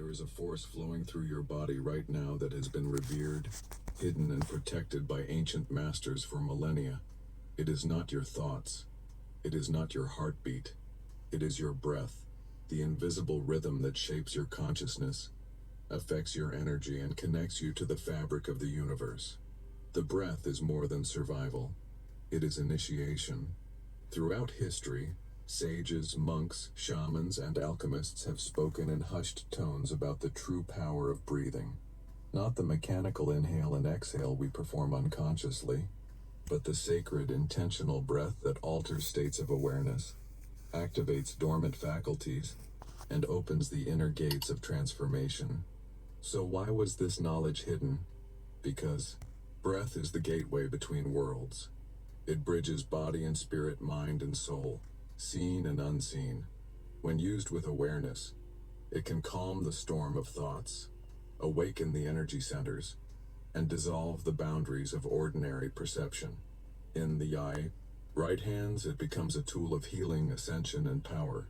There is a force flowing through your body right now that has been revered, hidden, and protected by ancient masters for millennia. It is not your thoughts. It is not your heartbeat. It is your breath, the invisible rhythm that shapes your consciousness, affects your energy, and connects you to the fabric of the universe. The breath is more than survival. It is initiation. Throughout history, sages, monks, shamans, and alchemists have spoken in hushed tones about the true power of breathing. Not the mechanical inhale and exhale we perform unconsciously, but the sacred, intentional breath that alters states of awareness, activates dormant faculties, and opens the inner gates of transformation. So why was this knowledge hidden? Because breath is the gateway between worlds. It bridges body and spirit, mind and soul, seen and unseen. When used with awareness, it can calm the storm of thoughts, awaken the energy centers, and dissolve the boundaries of ordinary perception. In the right hands, it becomes a tool of healing, ascension, and power.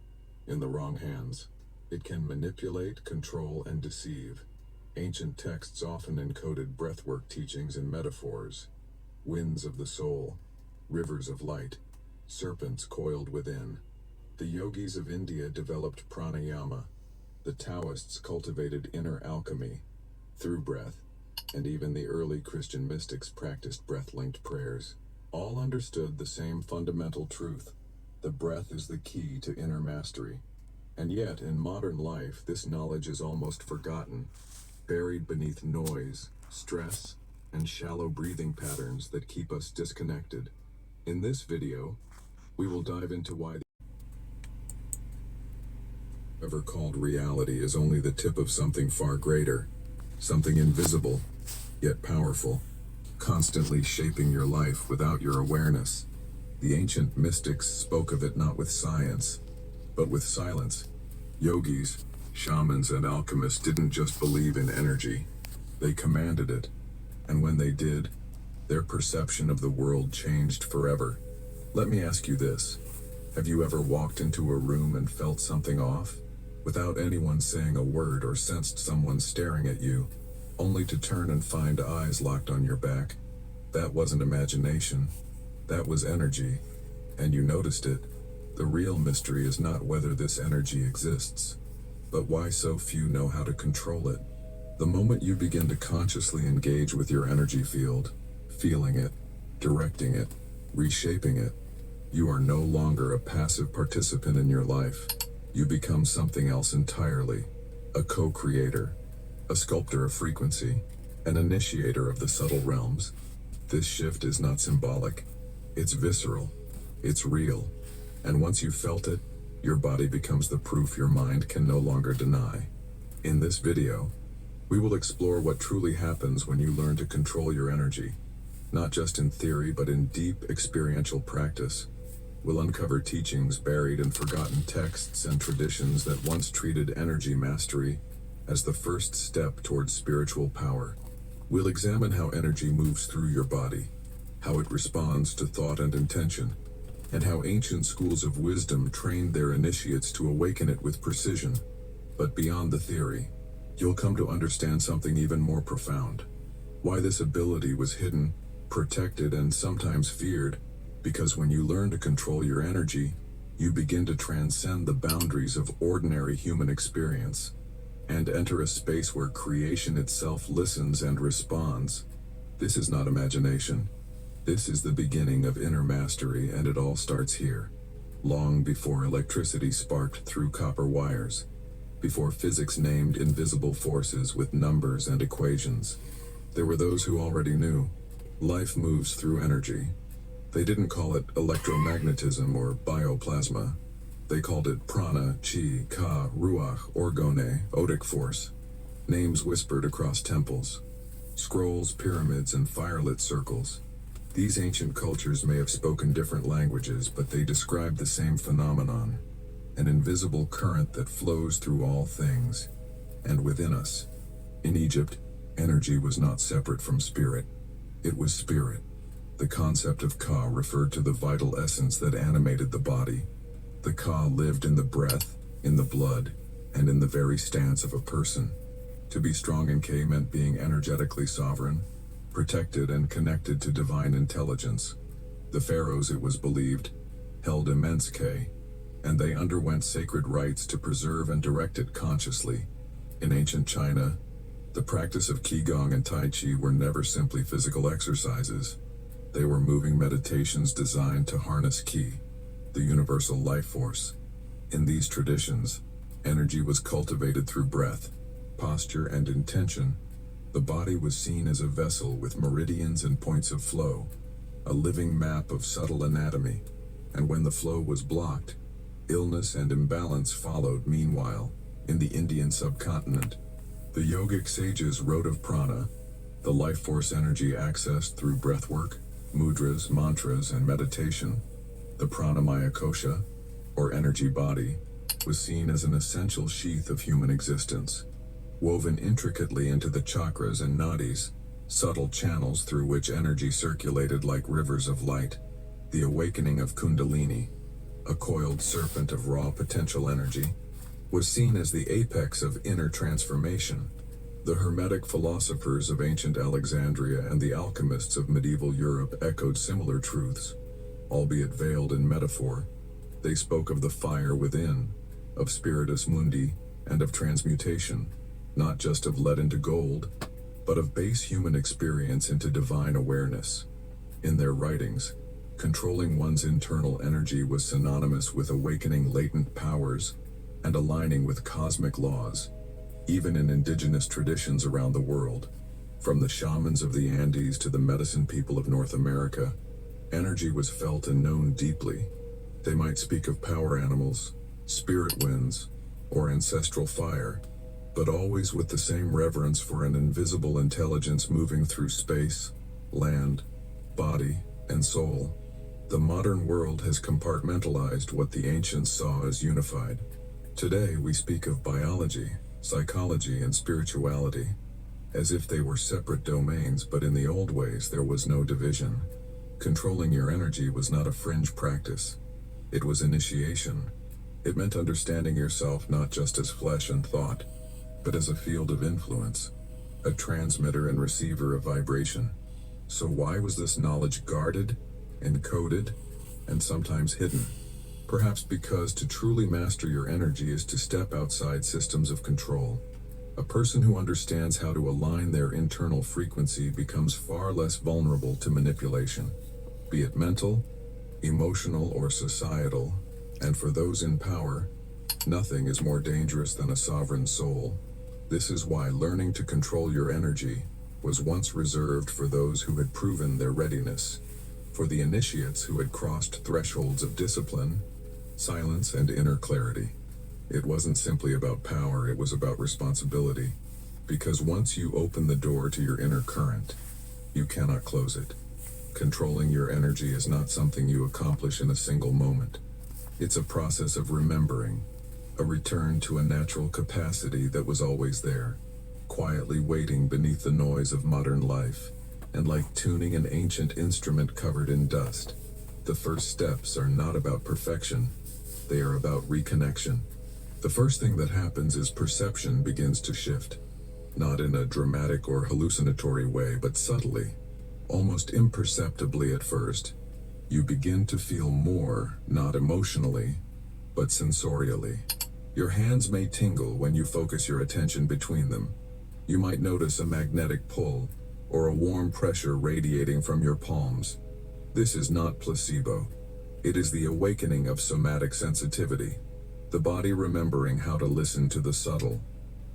In the wrong hands, it can manipulate, control, and deceive. Ancient texts often encoded breathwork teachings in metaphors: winds of the soul, rivers of light, serpents coiled within. The yogis of India developed pranayama. The Taoists cultivated inner alchemy through breath, and even the early Christian mystics practiced breath-linked prayers. All understood the same fundamental truth: the breath is the key to inner mastery. And yet, in modern life, this knowledge is almost forgotten, buried beneath noise, stress, and shallow breathing patterns that keep us disconnected. In this video, we will dive into why ever called reality is only the tip of something far greater, something invisible, yet powerful, constantly shaping your life without your awareness. The ancient mystics spoke of it not with science, but with silence. Yogis, shamans, and alchemists didn't just believe in energy, they commanded it. And when they did, their perception of the world changed forever. Let me ask you this: have you ever walked into a room and felt something off, without anyone saying a word, or sensed someone staring at you, only to turn and find eyes locked on your back? That wasn't imagination. That was energy, and you noticed it. The real mystery is not whether this energy exists, but why so few know how to control it. The moment you begin to consciously engage with your energy field, feeling it, directing it, reshaping it, you are no longer a passive participant in your life. You become something else entirely: a co-creator, a sculptor of frequency, an initiator of the subtle realms. This shift is not symbolic, it's visceral, it's real, and once you've felt it, your body becomes the proof your mind can no longer deny. In this video, we will explore what truly happens when you learn to control your energy, not just in theory but in deep experiential practice. We'll uncover teachings buried in forgotten texts and traditions that once treated energy mastery as the first step towards spiritual power. We'll examine how energy moves through your body, how it responds to thought and intention, and how ancient schools of wisdom trained their initiates to awaken it with precision. But beyond the theory, you'll come to understand something even more profound: why this ability was hidden, protected, and sometimes feared. Because when you learn to control your energy, you begin to transcend the boundaries of ordinary human experience and enter a space where creation itself listens and responds. This is not imagination. This is the beginning of inner mastery, and it all starts here. Long before electricity sparked through copper wires, before physics named invisible forces with numbers and equations, there were those who already knew. Life moves through energy. They didn't call it electromagnetism or bioplasma. They called it prana, chi, ka, ruach, orgone, odic force. Names whispered across temples, scrolls, pyramids, and firelit circles. These ancient cultures may have spoken different languages, but they described the same phenomenon: an invisible current that flows through all things, and within us. In Egypt, energy was not separate from spirit. It was spirit. The concept of Ka referred to the vital essence that animated the body. The Ka lived in the breath, in the blood, and in the very stance of a person. To be strong in K meant being energetically sovereign, protected and connected to divine intelligence. The pharaohs, it was believed, held immense K, and they underwent sacred rites to preserve and direct it consciously. In ancient China, the practice of Qigong and Tai Chi were never simply physical exercises. They were moving meditations designed to harness Qi, the universal life force. In these traditions, energy was cultivated through breath, posture, and intention. The body was seen as a vessel with meridians and points of flow, a living map of subtle anatomy, and when the flow was blocked, illness and imbalance followed. Meanwhile, in the Indian subcontinent, the yogic sages wrote of prana, the life force energy accessed through breathwork, mudras, mantras, and meditation. The pranamaya kosha, or energy body, was seen as an essential sheath of human existence, woven intricately into the chakras and nadis, subtle channels through which energy circulated like rivers of light. The awakening of Kundalini, a coiled serpent of raw potential energy, was seen as the apex of inner transformation. The Hermetic philosophers of ancient Alexandria and the alchemists of medieval Europe echoed similar truths, albeit veiled in metaphor. They spoke of the fire within, of spiritus mundi, and of transmutation, not just of lead into gold, but of base human experience into divine awareness. In their writings, controlling one's internal energy was synonymous with awakening latent powers and aligning with cosmic laws. Even in indigenous traditions around the world, from the shamans of the Andes to the medicine people of North America, energy was felt and known deeply. They might speak of power animals, spirit winds, or ancestral fire, but always with the same reverence for an invisible intelligence moving through space, land, body, and soul. The modern world has compartmentalized what the ancients saw as unified. Today we speak of biology, psychology, and spirituality, as if they were separate domains, but in the old ways there was no division. Controlling your energy was not a fringe practice. It was initiation. It meant understanding yourself not just as flesh and thought, but as a field of influence, a transmitter and receiver of vibration. So why was this knowledge guarded, encoded, and sometimes hidden? Perhaps because to truly master your energy is to step outside systems of control. A person who understands how to align their internal frequency becomes far less vulnerable to manipulation, be it mental, emotional, or societal. And for those in power, nothing is more dangerous than a sovereign soul. This is why learning to control your energy was once reserved for those who had proven their readiness, for the initiates who had crossed thresholds of discipline, silence, and inner clarity. It wasn't simply about power, it was about responsibility. Because once you open the door to your inner current, you cannot close it. Controlling your energy is not something you accomplish in a single moment. It's a process of remembering, a return to a natural capacity that was always there, quietly waiting beneath the noise of modern life, and like tuning an ancient instrument covered in dust. The first steps are not about perfection, they are about reconnection. The first thing that happens is perception begins to shift, not in a dramatic or hallucinatory way, but subtly, almost imperceptibly at first. You begin to feel more, not emotionally, but sensorially. Your hands may tingle when you focus your attention between them. You might notice a magnetic pull, or a warm pressure radiating from your palms. This is not placebo. It is the awakening of somatic sensitivity, the body remembering how to listen to the subtle.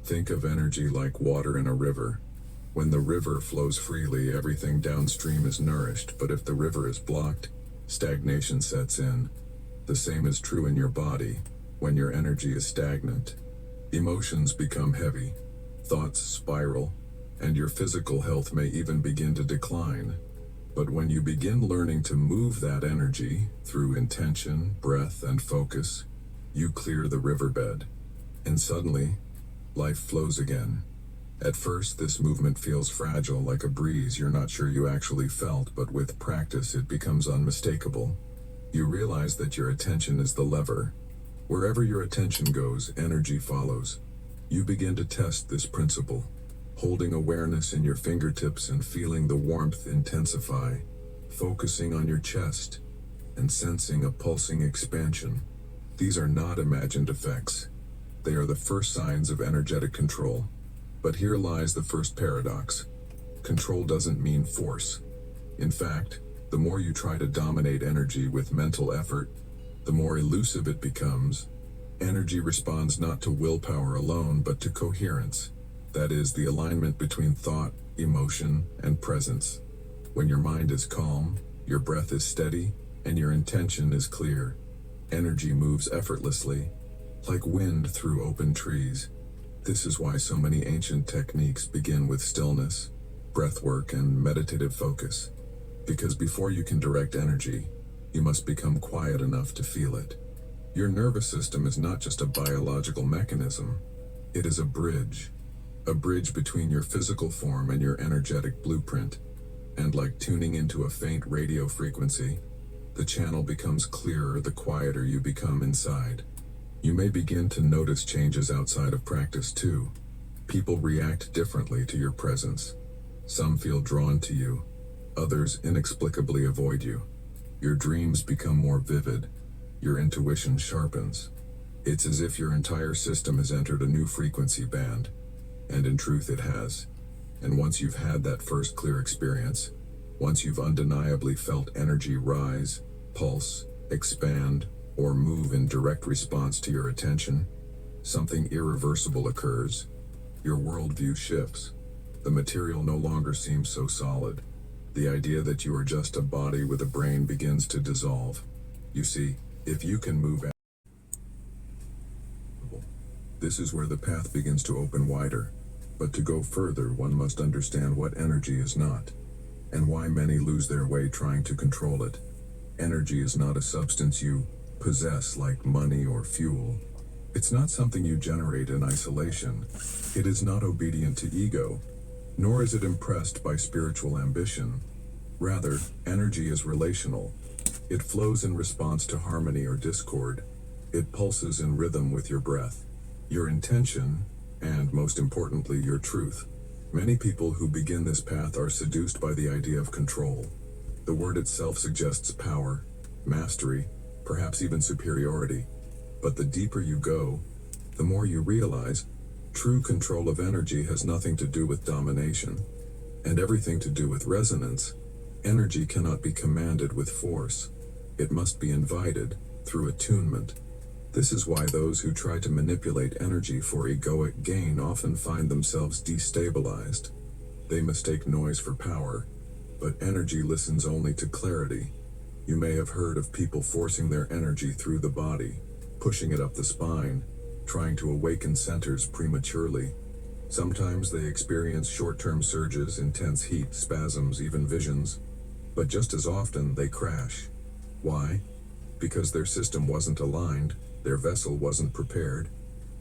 Think of energy like water in a river. When the river flows freely, everything downstream is nourished, but if the river is blocked, stagnation sets in. The same is true in your body. When your energy is stagnant, emotions become heavy, thoughts spiral, and your physical health may even begin to decline. But when you begin learning to move that energy through intention, breath, and focus, you clear the riverbed, and suddenly, life flows again. At first, this movement feels fragile, like a breeze you're not sure you actually felt, but with practice it becomes unmistakable. You realize that your attention is the lever. Wherever your attention goes, energy follows. You begin to test this principle, holding awareness in your fingertips and feeling the warmth intensify, focusing on your chest and sensing a pulsing expansion. These are not imagined effects. They are the first signs of energetic control. But here lies the first paradox. Control doesn't mean force. In fact, the more you try to dominate energy with mental effort, the more elusive it becomes. Energy responds not to willpower alone, but to coherence. That is, the alignment between thought, emotion, and presence. When your mind is calm, your breath is steady, and your intention is clear, energy moves effortlessly, like wind through open trees. This is why so many ancient techniques begin with stillness, breathwork, and meditative focus. Because before you can direct energy, you must become quiet enough to feel it. Your nervous system is not just a biological mechanism, it is a bridge between your physical form and your energetic blueprint. And like tuning into a faint radio frequency, the channel becomes clearer the quieter you become inside. You may begin to notice changes outside of practice too. People react differently to your presence. Some feel drawn to you, others inexplicably avoid you. Your dreams become more vivid, your intuition sharpens. It's as if your entire system has entered a new frequency band, and in truth it has. And once you've had that first clear experience, once you've undeniably felt energy rise, pulse, expand, or move in direct response to your attention, something irreversible occurs. Your worldview shifts. The material no longer seems so solid. The idea that you are just a body with a brain begins to dissolve. You see, if you can move, this is where the path begins to open wider. But to go further, one must understand what energy is not, and why many lose their way trying to control it. Energy is not a substance you possess like money or fuel. It's not something you generate in isolation. It is not obedient to ego, nor is it impressed by spiritual ambition. Rather, energy is relational. It flows in response to harmony or discord. It pulses in rhythm with your breath, your intention, and most importantly, your truth. Many people who begin this path are seduced by the idea of control. The word itself suggests power, mastery, perhaps even superiority. But the deeper you go, the more you realize true control of energy has nothing to do with domination, and everything to do with resonance. Energy cannot be commanded with force. It must be invited through attunement. This is why those who try to manipulate energy for egoic gain often find themselves destabilized. They mistake noise for power, but energy listens only to clarity. You may have heard of people forcing their energy through the body, pushing it up the spine, trying to awaken centers prematurely. Sometimes they experience short-term surges, intense heat, spasms, even visions. But just as often, they crash. Why? Because their system wasn't aligned, their vessel wasn't prepared.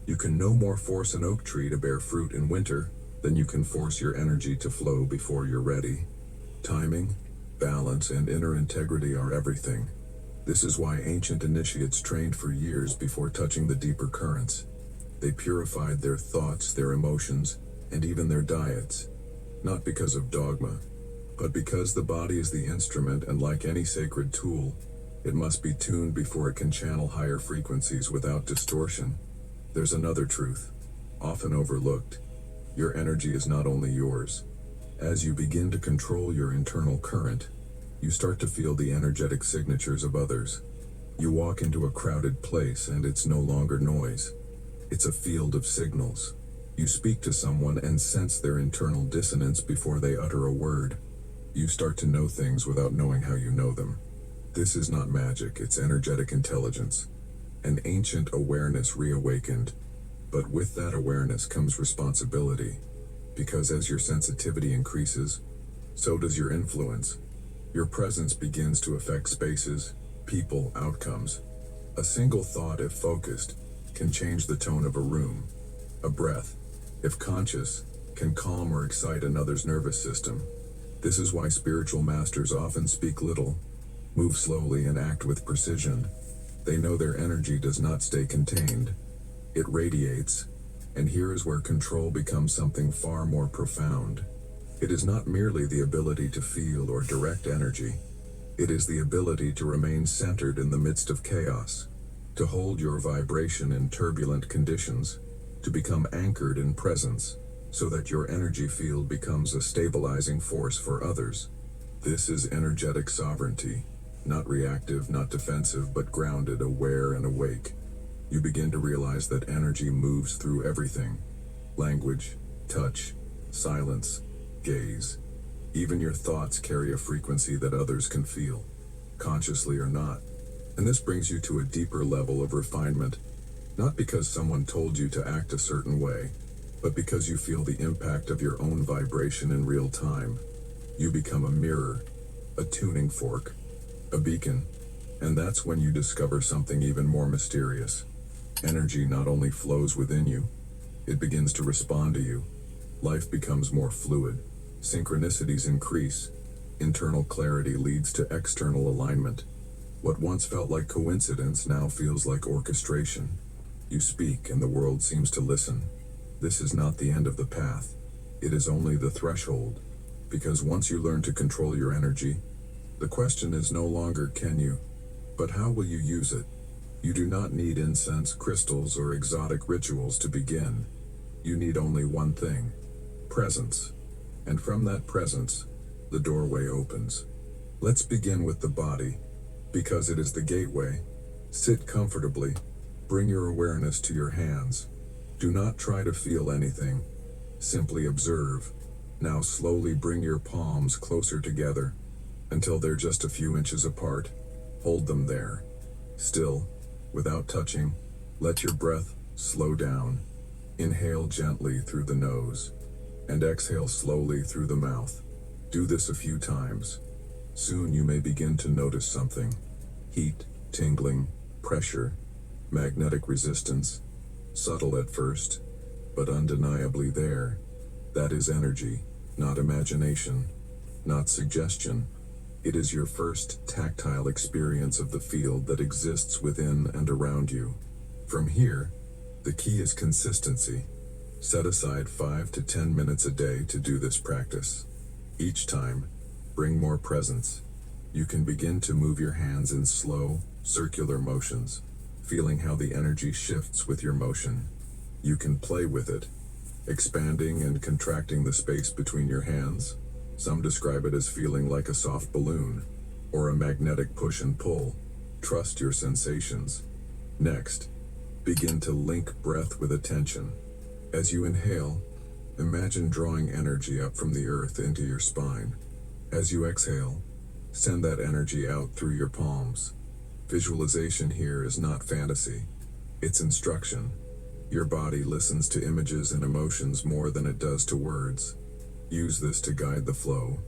You can no more force an oak tree to bear fruit in winter than you can force your energy to flow before you're ready. Timing, balance, and inner integrity are everything. This is why ancient initiates trained for years before touching the deeper currents. They purified their thoughts, their emotions, and even their diets. Not because of dogma, but because the body is the instrument, and like any sacred tool, it must be tuned before it can channel higher frequencies without distortion. There's another truth, often overlooked. Your energy is not only yours. As you begin to control your internal current, you start to feel the energetic signatures of others. You walk into a crowded place and it's no longer noise. It's a field of signals. You speak to someone and sense their internal dissonance before they utter a word. You start to know things without knowing how you know them. This is not magic, it's energetic intelligence. An ancient awareness reawakened. But with that awareness comes responsibility. Because as your sensitivity increases, so does your influence. Your presence begins to affect spaces, people, outcomes. A single thought, if focused, can change the tone of a room. A breath, if conscious, can calm or excite another's nervous system. This is why spiritual masters often speak little, move slowly, and act with precision. They know their energy does not stay contained. It radiates, and here is where control becomes something far more profound. It is not merely the ability to feel or direct energy. It is the ability to remain centered in the midst of chaos, to hold your vibration in turbulent conditions, to become anchored in presence, so that your energy field becomes a stabilizing force for others. This is energetic sovereignty, not reactive, not defensive, but grounded, aware, and awake. You begin to realize that energy moves through everything: language, touch, silence, gaze. Even your thoughts carry a frequency that others can feel, consciously or not. And this brings you to a deeper level of refinement, not because someone told you to act a certain way, but because you feel the impact of your own vibration in real time. You become a mirror, a tuning fork, a beacon, and that's when you discover something even more mysterious. Energy not only flows within you, it begins to respond to you. Life becomes more fluid. Synchronicities increase. Internal clarity leads to external alignment. What once felt like coincidence now feels like orchestration. You speak and the world seems to listen. This is not the end of the path. It is only the threshold. Because once you learn to control your energy, the question is no longer can you, but how will you use it? You do not need incense, crystals, or exotic rituals to begin. You need only one thing: presence. And from that presence, the doorway opens. Let's begin with the body, because it is the gateway. Sit comfortably. Bring your awareness to your hands. Do not try to feel anything. Simply observe. Now slowly bring your palms closer together until they're just a few inches apart. Hold them there, still, without touching. Let your breath slow down. Inhale gently through the nose and exhale slowly through the mouth. Do this a few times. Soon you may begin to notice something: heat, tingling, pressure, magnetic resistance. Subtle at first, but undeniably there. That is energy, not imagination, not suggestion. It is your first tactile experience of the field that exists within and around you. From here, the key is consistency. Set aside 5 to 10 minutes a day to do this practice. Each time, bring more presence. You can begin to move your hands in slow, circular motions, feeling how the energy shifts with your motion. You can play with it, expanding and contracting the space between your hands. Some describe it as feeling like a soft balloon, or a magnetic push and pull. Trust your sensations. Next, begin to link breath with attention. As you inhale, imagine drawing energy up from the earth into your spine. As you exhale, send that energy out through your palms. Visualization here is not fantasy, it's instruction. Your body listens to images and emotions more than it does to words. Use this to guide the flow.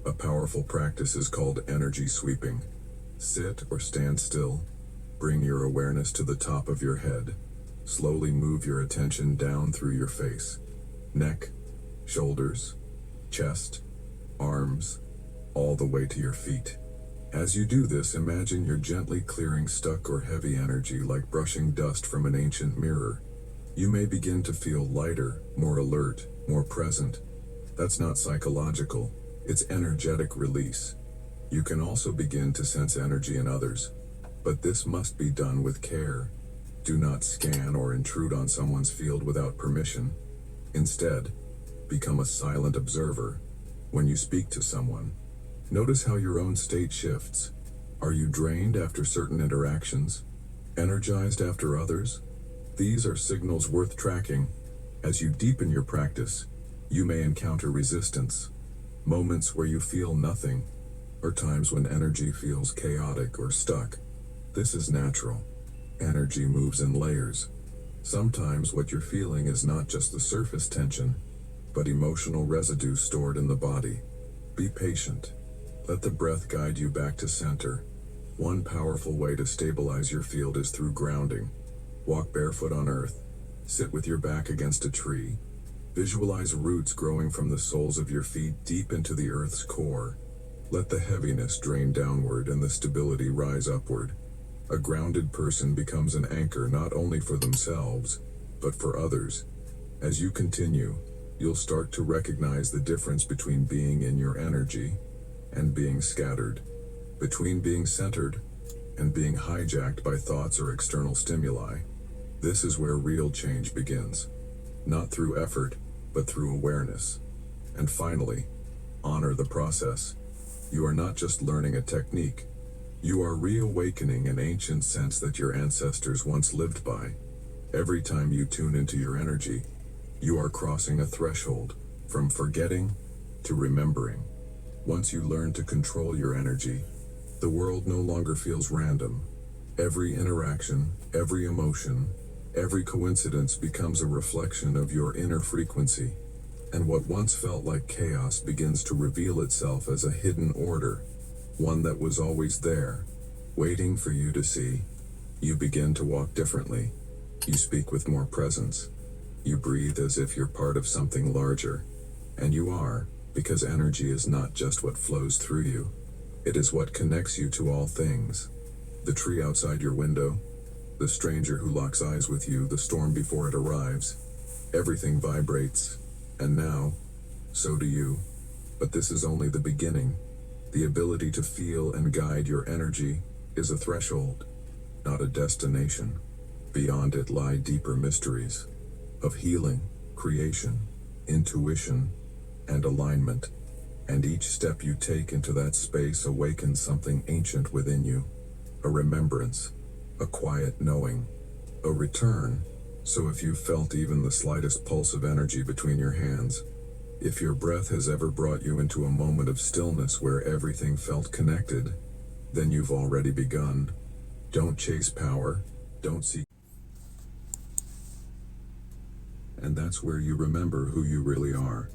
A powerful practice is called energy sweeping. Sit or stand still. Bring your awareness to the top of your head. Slowly move your attention down through your face, neck, shoulders, chest, arms, all the way to your feet. As you do this, imagine you're gently clearing stuck or heavy energy like brushing dust from an ancient mirror. You may begin to feel lighter, more alert, more present. That's not psychological, it's energetic release. You can also begin to sense energy in others, but this must be done with care. Do not scan or intrude on someone's field without permission. Instead, become a silent observer. When you speak to someone, notice how your own state shifts. Are you drained after certain interactions? Energized after others? These are signals worth tracking. As you deepen your practice, you may encounter resistance, moments where you feel nothing, or times when energy feels chaotic or stuck. This is natural. Energy moves in layers. Sometimes what you're feeling is not just the surface tension, but emotional residue stored in the body. Be patient. Let the breath guide you back to center. One powerful way to stabilize your field is through grounding. Walk barefoot on earth. Sit with your back against a tree. Visualize roots growing from the soles of your feet deep into the earth's core. Let the heaviness drain downward and the stability rise upward. A grounded person becomes an anchor not only for themselves, but for others. As you continue, you'll start to recognize the difference between being in your energy and being scattered, between being centered and being hijacked by thoughts or external stimuli. This is where real change begins, not through effort, but through awareness. And finally, honor the process. You are not just learning a technique, you are reawakening an ancient sense that your ancestors once lived by. Every time you tune into your energy, you are crossing a threshold from forgetting to remembering. Once you learn to control your energy, the world no longer feels random. Every interaction, every emotion, every coincidence becomes a reflection of your inner frequency. And what once felt like chaos begins to reveal itself as a hidden order, one that was always there, waiting for you to see. You begin to walk differently. You speak with more presence. You breathe as if you're part of something larger. And you are, because energy is not just what flows through you. It is what connects you to all things. The tree outside your window, the stranger who locks eyes with you, the storm before it arrives. Everything vibrates. And now, so do you. But this is only the beginning. The ability to feel and guide your energy is a threshold, not a destination. Beyond it lie deeper mysteries of healing, creation, intuition, and alignment. And each step you take into that space awakens something ancient within you. A remembrance, a quiet knowing, a return. So if you've felt even the slightest pulse of energy between your hands, if your breath has ever brought you into a moment of stillness where everything felt connected, then you've already begun. Don't chase power, don't seek. And that's where you remember who you really are.